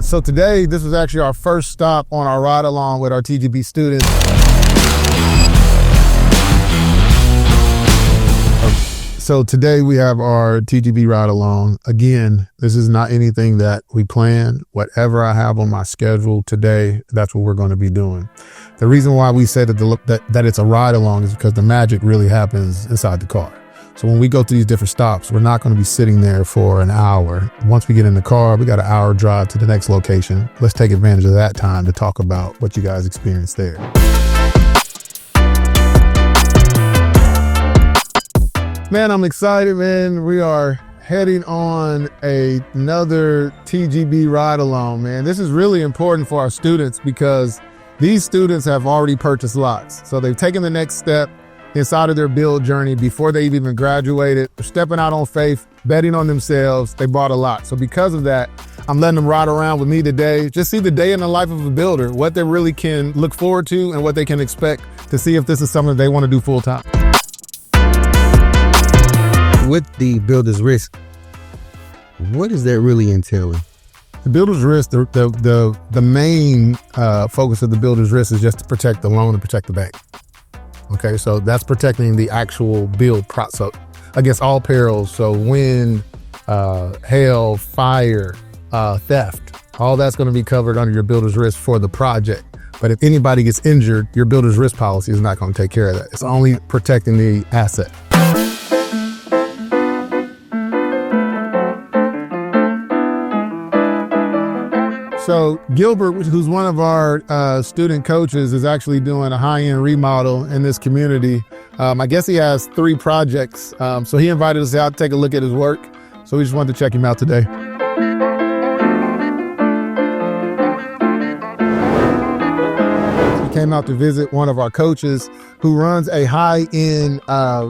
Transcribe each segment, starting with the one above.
So today, this was actually our first stop on our ride along with our TGB students. So today we have our TGB ride along. Again, this is not anything that we plan. Whatever I have on my schedule today, that's what we're going to be doing. The reason why we say that it's a ride along is because the magic really happens inside the car. So when we go to these different stops, we're not going to be sitting there for an hour. Once we get in the car, we got an hour drive to the next location. Let's take advantage of that time to talk about what you guys experienced there. Man, I'm excited, man. We are heading on another TGB ride along, man. This is really important for our students because these students have already purchased lots. So they've taken the next step inside of their build journey before they've even graduated. They're stepping out on faith, betting on themselves. They bought a lot. So because of that, I'm letting them ride around with me today. Just see the day in the life of a builder, what they really can look forward to and what they can expect to see if this is something they want to do full time. With the builder's risk, what does that really entail? The builder's risk, the main focus of the builder's risk is just to protect the loan and protect the bank. Okay, so that's protecting the actual build process against all perils. So wind, hail, fire, theft, all that's going to be covered under your builder's risk for the project. But if anybody gets injured, your builder's risk policy is not going to take care of that. It's only protecting the asset. So Gilbert, who's one of our student coaches, is actually doing a high-end remodel in this community. I guess he has 3 projects. So he invited us out to take a look at his work. So we just wanted to check him out today. He came out to visit one of our coaches who runs a high-end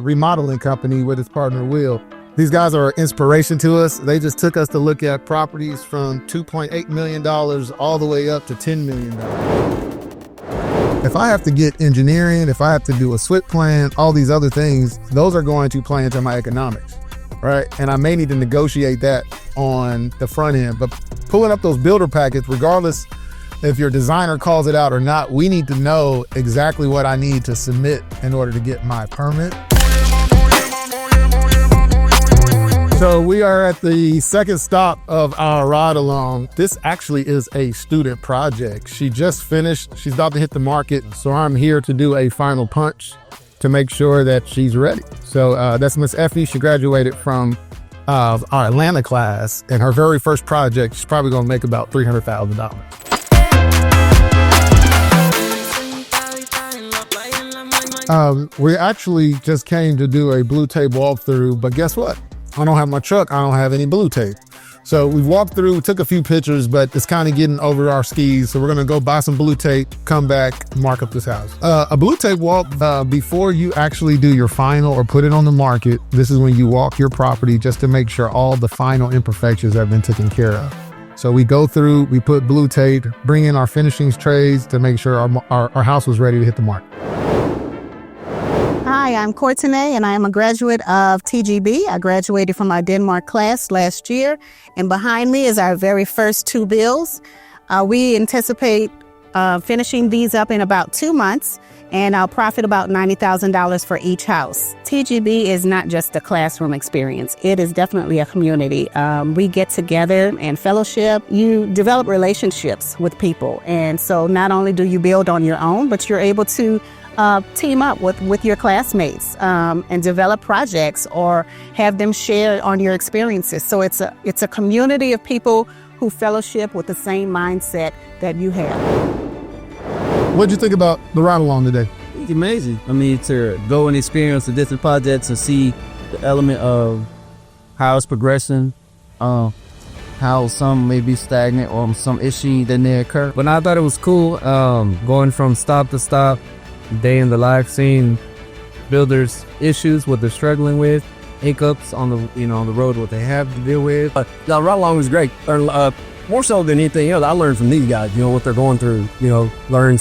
remodeling company with his partner, Will. These guys are an inspiration to us. They just took us to look at properties from $2.8 million all the way up to $10 million. If I have to get engineering, if I have to do a SWIP plan, all these other things, those are going to play into my economics, right? And I may need to negotiate that on the front end. But pulling up those builder packets, regardless if your designer calls it out or not, we need to know exactly what I need to submit in order to get my permit. So we are at the second stop of our ride along. This actually is a student project. She just finished, she's about to hit the market. So I'm here to do a final punch to make sure that she's ready. So that's Miss Effie. She graduated from our Atlanta class, and her very first project, she's probably gonna make about $300,000. We actually just came to do a blue tape walkthrough, but guess what? I don't have my truck. I don't have any blue tape. So we walked through, we took a few pictures, but it's kind of getting over our skis. So we're going to go buy some blue tape, come back, mark up this house. A blue tape walk, before you actually do your final or put it on the market, this is when you walk your property just to make sure all the final imperfections have been taken care of. So we go through, we put blue tape, bring in our finishings trays to make sure our house was ready to hit the market. Hi, I'm Courtenay, and I am a graduate of TGB. I graduated from our Denmark class last year, and behind me is our very first 2 builds. We anticipate finishing these up in about 2 months, and I'll profit about $90,000 for each house. TGB is not just a classroom experience. It is definitely a community. We get together and fellowship. You develop relationships with people, and so not only do you build on your own, but you're able to team up with your classmates and develop projects or have them share on your experiences. So it's a community of people who fellowship with the same mindset that you have. What'd you think about the ride along today? It's amazing. I mean, to go and experience the different projects and see the element of how it's progressing, how some may be stagnant or some issue that may occur. But I thought it was cool going from stop to stop, day in the life, seeing builders' issues, what they're struggling with, hiccups on the on the road, what they have to deal with. The ride along was great. More so than anything else, I learned from these guys. What they're going through. Learning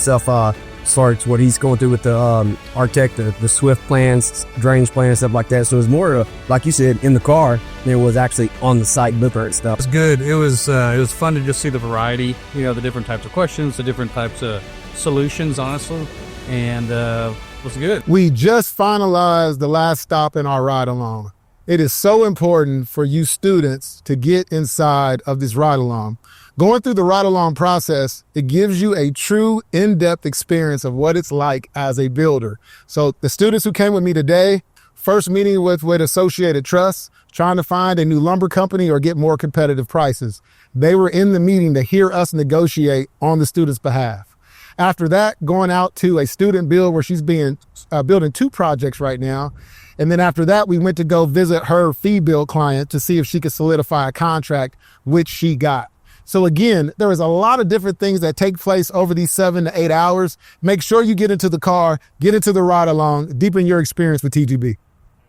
starts what he's going through with the architect, the SWIFT plans, drainage plans, stuff like that. So it was more, like you said, in the car than it was actually on the site blueprint stuff. It was good. It was fun to just see the variety, the different types of questions, the different types of solutions, honestly, and it was good. We just finalized the last stop in our ride along. It is so important for you students to get inside of this ride along. Going through the ride along process, it gives you a true in-depth experience of what it's like as a builder. So the students who came with me today, first meeting with Associated Trust, trying to find a new lumber company or get more competitive prices. They were in the meeting to hear us negotiate on the students' behalf. After that, going out to a student build where she's building 2 projects right now. And then after that, we went to go visit her fee build client to see if she could solidify a contract, which she got. So again, there is a lot of different things that take place over these 7 to 8 hours. Make sure you get into the car, get into the ride along, deepen your experience with TGB.